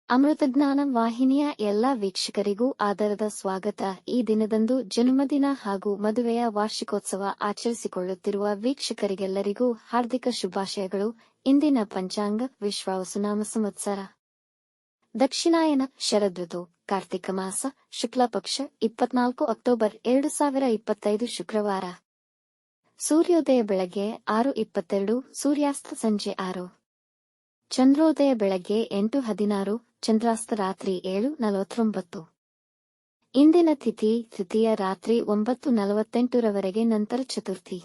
ಅಮೃತಜ್ಞಾನ ವಾಹಿನಿಯ ಎಲ್ಲಾ ವೀಕ್ಷಕರಿಗೂ ಆದರದ ಸ್ವಾಗತ. ಈ ದಿನದಂದು ಜನ್ಮದಿನ ಹಾಗೂ ಮದುವೆಯ ವಾರ್ಷಿಕೋತ್ಸವ ಆಚರಿಸಿಕೊಳ್ಳುತ್ತಿರುವ ವೀಕ್ಷಕರಿಗೆಲ್ಲರಿಗೂ ಹಾರ್ದಿಕ ಶುಭಾಶಯಗಳು. ಇಂದಿನ ಪಂಚಾಂಗ ವಿಶ್ವಾವಸುನಾಮ ಸಂವತ್ಸರ ದಕ್ಷಿಣಾಯನ ಶರದೃತು ಕಾರ್ತಿಕ ಮಾಸ ಶುಕ್ಲಪಕ್ಷ 24 ಅಕ್ಟೋಬರ್ 2025 ಶುಕ್ರವಾರ. ಸೂರ್ಯೋದಯ ಬೆಳಗ್ಗೆ 6:22, ಸೂರ್ಯಾಸ್ತ ಸಂಜೆ 6. ಚಂದ್ರೋದಯ ಬೆಳಗ್ಗೆ 8:16, ಚಂದ್ರಾಸ್ತ ರಾತ್ರಿ 7:49. ಇಂದಿನ ತಿಥಿ ತೃತೀಯ ರಾತ್ರಿ 9:48 ನಂತರ ಚತುರ್ಥಿ.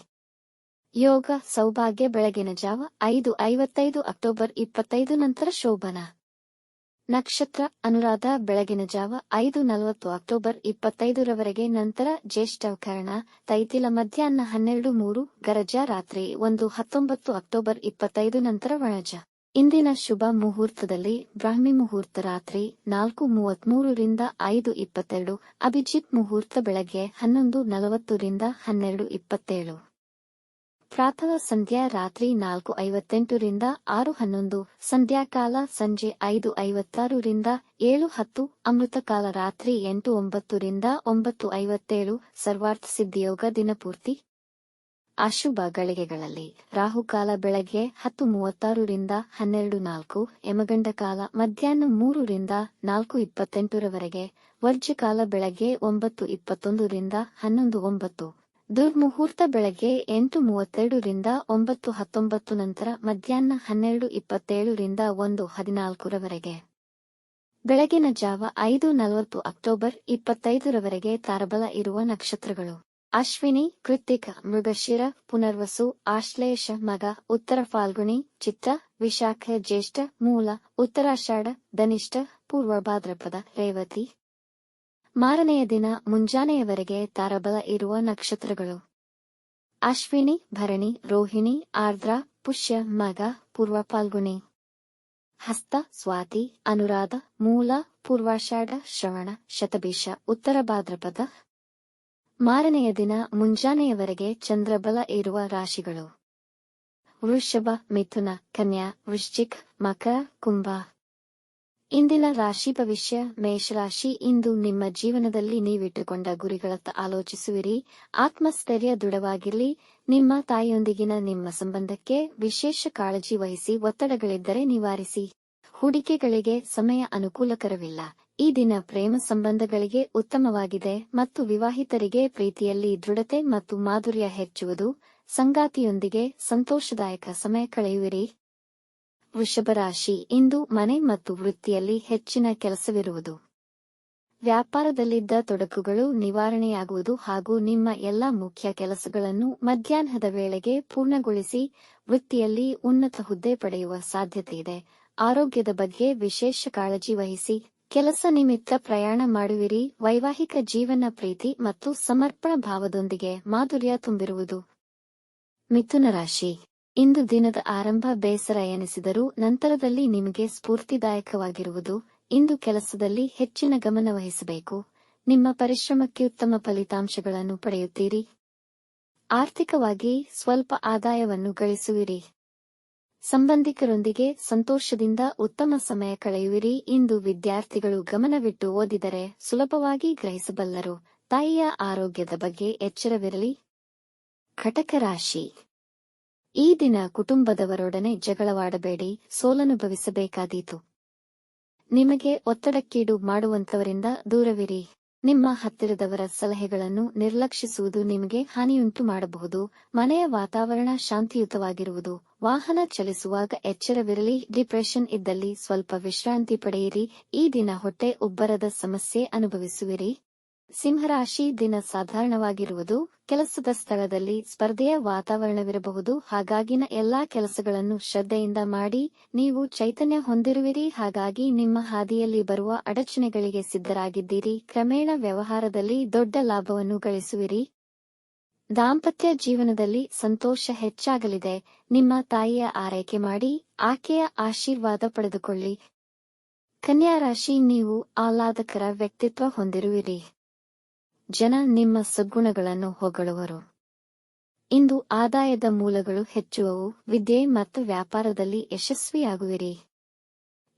ಯೋಗ ಸೌಭಾಗ್ಯ ಬೆಳಗಿನ ಜಾವ 5:55 ಅಕ್ಟೋಬರ್ 25 ನಂತರ ಶೋಭನ. ನಕ್ಷತ್ರ ಅನುರಾಧ ಬೆಳಗಿನ ಜಾವ 5:40 ಅಕ್ಟೋಬರ್ 25 ನಂತರ ಜ್ಯೇಷ್ಠ ಕರ್ಣ. ತೈತಿಲ ಮಧ್ಯಾಹ್ನ 12:03, ಗರಜ ರಾತ್ರಿ 1:19 ಅಕ್ಟೋಬರ್ 25 ನಂತರ ವಣಜ. ಇಂದಿನ ಶುಭ ಮುಹೂರ್ತದಲ್ಲಿ ಬ್ರಾಹ್ಮಿ ಮುಹೂರ್ತ ರಾತ್ರಿ 4:33 ರಿಂದ 5:22, ಅಭಿಜಿತ್ ಮುಹೂರ್ತ ಬೆಳಗ್ಗೆ 11:40 ರಿಂದ 12:27. ಪ್ರಾತಃ ಸಂಧ್ಯಾ ರಾತ್ರಿ 4:58 ರಿಂದ 6:11, ಸಂಧ್ಯಾಕಾಲ ಸಂಜೆ 5:56 ರಿಂದ 7:10, ಅಮೃತಕಾಲ ರಾತ್ರಿ 8:09 ರಿಂದ 9:57. ಸರ್ವಾರ್ಥ ಸಿದ್ಧಿಯೋಗ ದಿನಪೂರ್ತಿ. ಅಶುಭ ಗಳಿಗೆಗಳಲ್ಲಿ ರಾಹುಕಾಲ ಬೆಳಗ್ಗೆ 10:36 ರಿಂದ 12:04, ಯಮಗಂಡ ಕಾಲ ಮಧ್ಯಾಹ್ನ 3 ರಿಂದ 4:28, ವರ್ಜ್ಯಕಾಲ ಬೆಳಗ್ಗೆ 9:21 ರಿಂದ 11:09, ದುರ್ಮುಹೂರ್ತ ಬೆಳಗ್ಗೆ 8:32 ರಿಂದ 9:19 ನಂತರ ಮಧ್ಯಾಹ್ನ 12:27 ರಿಂದ 1:14. ಬೆಳಗಿನ ಜಾವ 5:40 ಅಕ್ಟೋಬರ್ 25 ತಾರಬಲ ಇರುವ ನಕ್ಷತ್ರಗಳು: ಅಶ್ವಿನಿ, ಕೃತ್ತಿಕ, ಮೃಗಶಿರ, ಪುನರ್ವಸು, ಆಶ್ಲೇಷ, ಮಗ, ಉತ್ತರ ಫಾಲ್ಗುಣಿ, ಚಿತ್ರ, ವಿಶಾಖ, ಜ್ಯೇಷ್ಠ, ಮೂಲ, ಉತ್ತರಾಷಾಢ, ಧನಿಷ್ಠ, ಪೂರ್ವ ಭಾದ್ರಪದ, ರೇವತಿ. ಮಾರನೆಯ ದಿನ ಮುಂಜಾನೆಯವರೆಗೆ ತಾರಬಲ ಇರುವ ನಕ್ಷತ್ರಗಳು: ಅಶ್ವಿನಿ, ಭರಣಿ, ರೋಹಿಣಿ, ಆರ್ದ್ರ, ಪುಷ್ಯ, ಮಗ, ಪೂರ್ವ ಫಾಲ್ಗುಣಿ, ಹಸ್ತ, ಸ್ವಾತಿ, ಅನುರಾಧ, ಮೂಲ, ಪೂರ್ವಾಷಾಢ, ಶ್ರವಣ, ಶತಭಿಷ, ಉತ್ತರ ಭಾದ್ರಪದ. ಮಾರನೆಯ ದಿನ ಮುಂಜಾನೆಯವರೆಗೆ ಚಂದ್ರಬಲ ಇರುವ ರಾಶಿಗಳು: ವೃಷಭ, ಮಿಥುನ, ಕನ್ಯಾ, ವೃಶ್ಚಿಕ್, ಮಕರ, ಕುಂಭ. ಇಂದಿನ ರಾಶಿ ಭವಿಷ್ಯ: ಮೇಷರಾಶಿ. ಇಂದು ನಿಮ್ಮ ಜೀವನದಲ್ಲಿ ನೀವಿಟ್ಟುಕೊಂಡ ಗುರಿಗಳತ್ತ ಆಲೋಚಿಸುವಿರಿ. ಆತ್ಮಸ್ಥೈರ್ಯ ದೃಢವಾಗಿರಲಿ. ನಿಮ್ಮ ತಾಯಿಯೊಂದಿಗಿನ ನಿಮ್ಮ ಸಂಬಂಧಕ್ಕೆ ವಿಶೇಷ ಕಾಳಜಿ ವಹಿಸಿ. ಒತ್ತಡಗಳಿದ್ದರೆ ನಿವಾರಿಸಿ. ಹೂಡಿಕೆಗಳಿಗೆ ಸಮಯ ಅನುಕೂಲಕರವಿಲ್ಲ. ಈ ದಿನ ಪ್ರೇಮ ಸಂಬಂಧಗಳಿಗೆ ಉತ್ತಮವಾಗಿದೆ ಮತ್ತು ವಿವಾಹಿತರಿಗೆ ಪ್ರೀತಿಯಲ್ಲಿ ದೃಢತೆ ಮತ್ತು ಮಾಧುರ್ಯ ಹೆಚ್ಚುವುದು. ಸಂಗಾತಿಯೊಂದಿಗೆ ಸಂತೋಷದಾಯಕ ಸಮಯ ಕಳೆಯುವಿರಿ. ವೃಷಭ ರಾಶಿ. ಇಂದು ಮನೆ ಮತ್ತು ವೃತ್ತಿಯಲ್ಲಿ ಹೆಚ್ಚಿನ ಕೆಲಸವಿರುವುದು. ವ್ಯಾಪಾರದಲ್ಲಿದ್ದ ತೊಡಕುಗಳು ನಿವಾರಣೆಯಾಗುವುದು ಹಾಗೂ ನಿಮ್ಮ ಎಲ್ಲಾ ಮುಖ್ಯ ಕೆಲಸಗಳನ್ನು ಮಧ್ಯಾಹ್ನದ ವೇಳೆಗೆ ಪೂರ್ಣಗೊಳಿಸಿ. ವೃತ್ತಿಯಲ್ಲಿ ಉನ್ನತ ಹುದ್ದೆ ಪಡೆಯುವ ಸಾಧ್ಯತೆಯಿದೆ. ಆರೋಗ್ಯದ ಬಗ್ಗೆ ವಿಶೇಷ ಕಾಳಜಿ ವಹಿಸಿ. ಕೆಲಸ ನಿಮಿತ್ತ ಪ್ರಯಾಣ ಮಾಡುವಿರಿ. ವೈವಾಹಿಕ ಜೀವನ ಪ್ರೀತಿ ಮತ್ತು ಸಮರ್ಪಣಾ ಭಾವದೊಂದಿಗೆ ಮಾಧುರ್ಯ ತುಂಬಿರುವುದು. ಮಿಥುನ ರಾಶಿ. ಇಂದು ದಿನದ ಆರಂಭ ಬೇಸರ ಎನಿಸಿದರೂ ನಂತರದಲ್ಲಿ ನಿಮಗೆ ಸ್ಫೂರ್ತಿದಾಯಕವಾಗಿರುವುದು. ಇಂದು ಕೆಲಸದಲ್ಲಿ ಹೆಚ್ಚಿನ ಗಮನ ವಹಿಸಬೇಕು. ನಿಮ್ಮ ಪರಿಶ್ರಮಕ್ಕೆ ಉತ್ತಮ ಫಲಿತಾಂಶಗಳನ್ನು ಪಡೆಯುತ್ತೀರಿ. ಆರ್ಥಿಕವಾಗಿ ಸ್ವಲ್ಪ ಆದಾಯವನ್ನು ಗಳಿಸುವಿರಿ. ಸಂಬಂಧಿಕರೊಂದಿಗೆ ಸಂತೋಷದಿಂದ ಉತ್ತಮ ಸಮಯ ಕಳೆಯುವಿರಿ. ಇಂದು ವಿದ್ಯಾರ್ಥಿಗಳು ಗಮನವಿಟ್ಟು ಓದಿದರೆ ಸುಲಭವಾಗಿ ಗ್ರಹಿಸಬಲ್ಲರು. ತಾಯಿಯ ಆರೋಗ್ಯದ ಬಗ್ಗೆ ಎಚ್ಚರವಿರಲಿ. ಕಟಕ ರಾಶಿ. ಈ ದಿನ ಕುಟುಂಬದವರೊಡನೆ ಜಗಳವಾಡಬೇಡಿ. ಸೋಲನುಭವಿಸಬೇಕಾದೀತು. ನಿಮಗೆ ಒತ್ತಡಕ್ಕೀಡು ಮಾಡುವಂತವರಿಂದ ದೂರವಿರಿ. ನಿಮ್ಮ ಹತ್ತಿರದವರ ಸಲಹೆಗಳನ್ನು ನಿರ್ಲಕ್ಷಿಸುವುದು ನಿಮಗೆ ಹಾನಿಯುಂಟು ಮಾಡಬಹುದು. ಮನೆಯ ವಾತಾವರಣ ಶಾಂತಿಯುತವಾಗಿರುವುದು. ವಾಹನ ಚಲಿಸುವಾಗ ಎಚ್ಚರವಿರಲಿ. ಡಿಪ್ರೆಷನ್ ಇದ್ದಲ್ಲಿ ಸ್ವಲ್ಪ ವಿಶ್ರಾಂತಿ ಪಡೆಯಿರಿ. ಈ ದಿನ ಹೊಟ್ಟೆ ಉಬ್ಬರದ ಸಮಸ್ಯೆ ಅನುಭವಿಸುವಿರಿ. ಸಿಂಹರಾಶಿ. ದಿನ ಸಾಧಾರಣವಾಗಿರುವುದು. ಕೆಲಸದ ಸ್ಥಳದಲ್ಲಿ ಸ್ಪರ್ಧೆಯ ವಾತಾವರಣವಿರಬಹುದು. ಹಾಗಾಗಿನ ಎಲ್ಲಾ ಕೆಲಸಗಳನ್ನು ಶ್ರದ್ಧೆಯಿಂದ ಮಾಡಿ. ನೀವು ಚೈತನ್ಯ ಹೊಂದಿರುವಿರಿ. ಹಾಗಾಗಿ ನಿಮ್ಮ ಹಾದಿಯಲ್ಲಿ ಬರುವ ಅಡಚಣೆಗಳಿಗೆ ಸಿದ್ಧರಾಗಿದ್ದೀರಿ. ಕ್ರಮೇಣ ವ್ಯವಹಾರದಲ್ಲಿ ದೊಡ್ಡ ಲಾಭವನ್ನು ಗಳಿಸುವಿರಿ. ದಾಂಪತ್ಯ ಜೀವನದಲ್ಲಿ ಸಂತೋಷ ಹೆಚ್ಚಾಗಲಿದೆ. ನಿಮ್ಮ ತಾಯಿಯ ಆರೈಕೆ ಮಾಡಿ. ಆಕೆಯ ಆಶೀರ್ವಾದ ಪಡೆದುಕೊಳ್ಳಿ. ಕನ್ಯಾ ರಾಶಿ. ನೀವು ಆಹ್ಲಾದಕರ ವ್ಯಕ್ತಿತ್ವ ಹೊಂದಿರುವಿರಿ. ಜನ ನಿಮ್ಮ ಸದ್ಗುಣಗಳನ್ನು ಹೊಗಳುವರು. ಇಂದು ಆದಾಯದ ಮೂಲಗಳು ಹೆಚ್ಚುವವು. ವಿದ್ಯೆ ಮತ್ತು ವ್ಯಾಪಾರದಲ್ಲಿ ಯಶಸ್ವಿಯಾಗುವಿರಿ.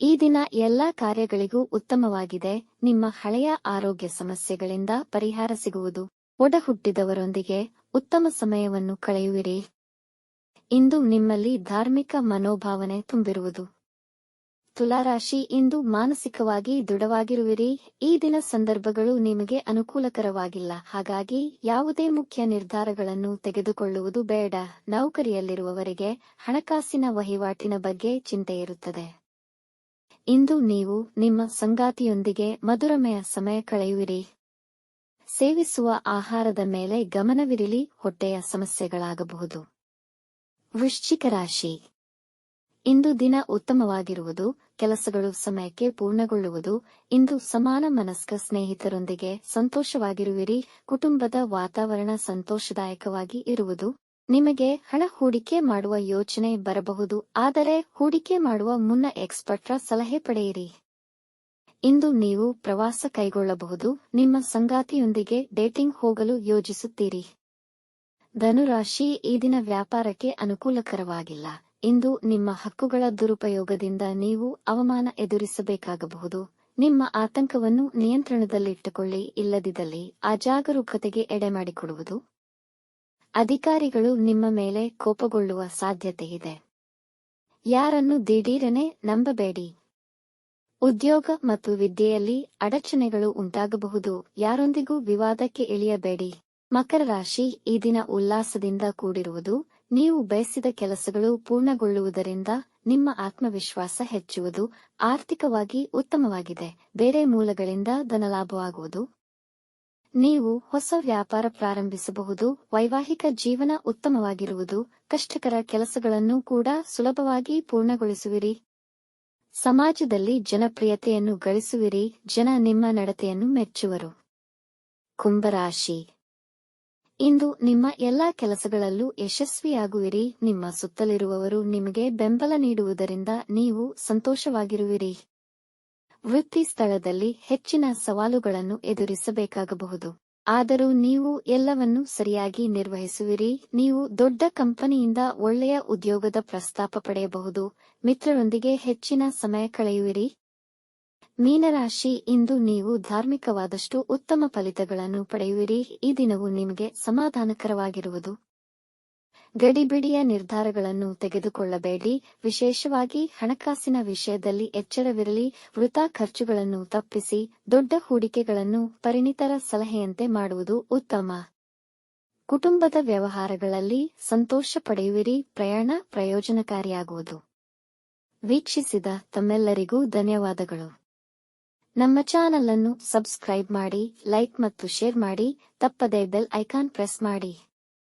ಈ ದಿನ ಎಲ್ಲಾ ಕಾರ್ಯಗಳಿಗೂ ಉತ್ತಮವಾಗಿದೆ. ನಿಮ್ಮ ಹಳೆಯ ಆರೋಗ್ಯ ಸಮಸ್ಯೆಗಳಿಂದ ಪರಿಹಾರ ಸಿಗುವುದು. ಒಡಹುಟ್ಟಿದವರೊಂದಿಗೆ ಉತ್ತಮ ಸಮಯವನ್ನು ಕಳೆಯುವಿರಿ. ಇಂದು ನಿಮ್ಮಲ್ಲಿ ಧಾರ್ಮಿಕ ಮನೋಭಾವನೆ ತುಂಬಿರುವುದು. ತುಲಾರಾಶಿ, ಇಂದು ಮಾನಸಿಕವಾಗಿ ದೃಢವಾಗಿರುವಿರಿ. ಈ ದಿನ ಸಂದರ್ಭಗಳು ನಿಮಗೆ ಅನುಕೂಲಕರವಾಗಿಲ್ಲ, ಹಾಗಾಗಿ ಯಾವುದೇ ಮುಖ್ಯ ನಿರ್ಧಾರಗಳನ್ನು ತೆಗೆದುಕೊಳ್ಳುವುದು ಬೇಡ. ನೌಕರಿಯಲ್ಲಿರುವವರಿಗೆ ಹಣಕಾಸಿನ ವಹಿವಾಟಿನ ಬಗ್ಗೆ ಚಿಂತೆಯಿರುತ್ತದೆ. ಇಂದು ನೀವು ನಿಮ್ಮ ಸಂಗಾತಿಯೊಂದಿಗೆ ಮಧುರಮಯ ಸಮಯ ಕಳೆಯುವಿರಿ. ಸೇವಿಸುವ ಆಹಾರದ ಮೇಲೆ ಗಮನವಿರಲಿ, ಹೊಟ್ಟೆಯ ಸಮಸ್ಯೆಗಳಾಗಬಹುದು. ವೃಶ್ಚಿಕ ರಾಶಿ, ಇಂದು ದಿನ ಉತ್ತಮವಾಗಿರುವುದು. ಕೆಲಸಗಳು ಸಮಯಕ್ಕೆ ಪೂರ್ಣಗೊಳ್ಳುವುದು. ಇಂದು ಸಮಾನ ಮನಸ್ಕ ಸ್ನೇಹಿತರೊಂದಿಗೆ ಸಂತೋಷವಾಗಿರುವಿರಿ. ಕುಟುಂಬದ ವಾತಾವರಣ ಸಂತೋಷದಾಯಕವಾಗಿ ಇರುವುದು. ನಿಮಗೆ ಹಣ ಹೂಡಿಕೆ ಮಾಡುವ ಯೋಚನೆ ಬರಬಹುದು, ಆದರೆ ಹೂಡಿಕೆ ಮಾಡುವ ಮುನ್ನ ಎಕ್ಸ್ಪರ್ಟ್ರ ಸಲಹೆ ಪಡೆಯಿರಿ. ಇಂದು ನೀವು ಪ್ರವಾಸ ಕೈಗೊಳ್ಳಬಹುದು. ನಿಮ್ಮ ಸಂಗಾತಿಯೊಂದಿಗೆ ಡೇಟಿಂಗ್ ಹೋಗಲು ಯೋಜಿಸುತ್ತೀರಿ. ಧನುರಾಶಿ, ಈ ದಿನ ವ್ಯಾಪಾರಕ್ಕೆ ಅನುಕೂಲಕರವಾಗಿಲ್ಲ. ಇಂದು ನಿಮ್ಮ ಹಕ್ಕುಗಳ ದುರುಪಯೋಗದಿಂದ ನೀವು ಅವಮಾನ ಎದುರಿಸಬೇಕಾಗಬಹುದು. ನಿಮ್ಮ ಆತಂಕವನ್ನು ನಿಯಂತ್ರಣದಲ್ಲಿಟ್ಟುಕೊಳ್ಳಿ, ಇಲ್ಲದಿದ್ದಲ್ಲಿ ಅಜಾಗರೂಕತೆಗೆ ಎಡೆಮಾಡಿಕೊಡುವುದು. ಅಧಿಕಾರಿಗಳು ನಿಮ್ಮ ಮೇಲೆ ಕೋಪಗೊಳ್ಳುವ ಸಾಧ್ಯತೆಯಿದೆ. ಯಾರನ್ನು ದಿಢೀರನೆ ನಂಬಬೇಡಿ. ಉದ್ಯೋಗ ಮತ್ತು ವಿದ್ಯೆಯಲ್ಲಿ ಅಡಚಣೆಗಳು ಉಂಟಾಗಬಹುದು. ಯಾರೊಂದಿಗೂ ವಿವಾದಕ್ಕೆ ಇಳಿಯಬೇಡಿ. ಮಕರ ರಾಶಿ, ಈ ದಿನ ಉಲ್ಲಾಸದಿಂದ ಕೂಡಿರುವುದು. ನೀವು ಬಯಸಿದ ಕೆಲಸಗಳು ಪೂರ್ಣಗೊಳ್ಳುವುದರಿಂದ ನಿಮ್ಮ ಆತ್ಮವಿಶ್ವಾಸ ಹೆಚ್ಚುವುದು. ಆರ್ಥಿಕವಾಗಿ ಉತ್ತಮವಾಗಿದೆ. ಬೇರೆ ಮೂಲಗಳಿಂದ ಧನಲಾಭವಾಗುವುದು. ನೀವು ಹೊಸ ವ್ಯಾಪಾರ ಪ್ರಾರಂಭಿಸಬಹುದು. ವೈವಾಹಿಕ ಜೀವನ ಉತ್ತಮವಾಗಿರುವುದು. ಕಷ್ಟಕರ ಕೆಲಸಗಳನ್ನು ಕೂಡ ಸುಲಭವಾಗಿ ಪೂರ್ಣಗೊಳಿಸುವಿರಿ. ಸಮಾಜದಲ್ಲಿ ಜನಪ್ರಿಯತೆಯನ್ನು ಗಳಿಸುವಿರಿ. ಜನ ನಿಮ್ಮ ನಡತೆಯನ್ನು ಮೆಚ್ಚುವರು. ಕುಂಭರಾಶಿ, ಇಂದು ನಿಮ್ಮ ಎಲ್ಲಾ ಕೆಲಸಗಳಲ್ಲೂ ಯಶಸ್ವಿಯಾಗುವಿರಿ. ನಿಮ್ಮ ಸುತ್ತಲಿರುವವರು ನಿಮಗೆ ಬೆಂಬಲ ನೀಡುವುದರಿಂದ ನೀವು ಸಂತೋಷವಾಗಿರುವಿರಿ. ವೃತ್ತಿ ಸ್ಥಳದಲ್ಲಿ ಹೆಚ್ಚಿನ ಸವಾಲುಗಳನ್ನು ಎದುರಿಸಬೇಕಾಗಬಹುದು, ಆದರೂ ನೀವು ಎಲ್ಲವನ್ನೂ ಸರಿಯಾಗಿ ನಿರ್ವಹಿಸುವಿರಿ. ನೀವು ದೊಡ್ಡ ಕಂಪನಿಯಿಂದ ಒಳ್ಳೆಯ ಉದ್ಯೋಗದ ಪ್ರಸ್ತಾಪ ಪಡೆಯಬಹುದು. ಮಿತ್ರರೊಂದಿಗೆ ಹೆಚ್ಚಿನ ಸಮಯ ಕಳೆಯುವಿರಿ. ಮೀನರಾಶಿ, ಇಂದು ನೀವು ಧಾರ್ಮಿಕವಾದಷ್ಟು ಉತ್ತಮ ಫಲಿತಗಳನ್ನು ಪಡೆಯುವಿರಿ. ಈ ದಿನವು ನಿಮಗೆ ಸಮಾಧಾನಕರವಾಗಿರುವುದು. ಗಡಿಬಿಡಿಯ ನಿರ್ಧಾರಗಳನ್ನು ತೆಗೆದುಕೊಳ್ಳಬೇಡಿ. ವಿಶೇಷವಾಗಿ ಹಣಕಾಸಿನ ವಿಷಯದಲ್ಲಿ ಎಚ್ಚರವಿರಲಿ. ವೃಥಾ ಖರ್ಚುಗಳನ್ನು ತಪ್ಪಿಸಿ ದೊಡ್ಡ ಹೂಡಿಕೆಗಳನ್ನು ಪರಿಣಿತರ ಸಲಹೆಯಂತೆ ಮಾಡುವುದು ಉತ್ತಮ. ಕುಟುಂಬದ ವ್ಯವಹಾರಗಳಲ್ಲಿ ಸಂತೋಷ ಪಡೆಯುವಿರಿ. ಪ್ರಯಾಣ ಪ್ರಯೋಜನಕಾರಿಯಾಗುವುದು. ವೀಕ್ಷಿಸಿದ ತಮ್ಮೆಲ್ಲರಿಗೂ ಧನ್ಯವಾದಗಳು. ನಮ್ಮ ಚಾನಲ್ ಅನ್ನು ಸಬ್ಸ್ಕ್ರೈಬ್ ಮಾಡಿ, ಲೈಕ್ ಮತ್ತು ಶೇರ್ ಮಾಡಿ. ತಪ್ಪದೇ ಬೆಲ್ ಐಕಾನ್ ಪ್ರೆಸ್ ಮಾಡಿ.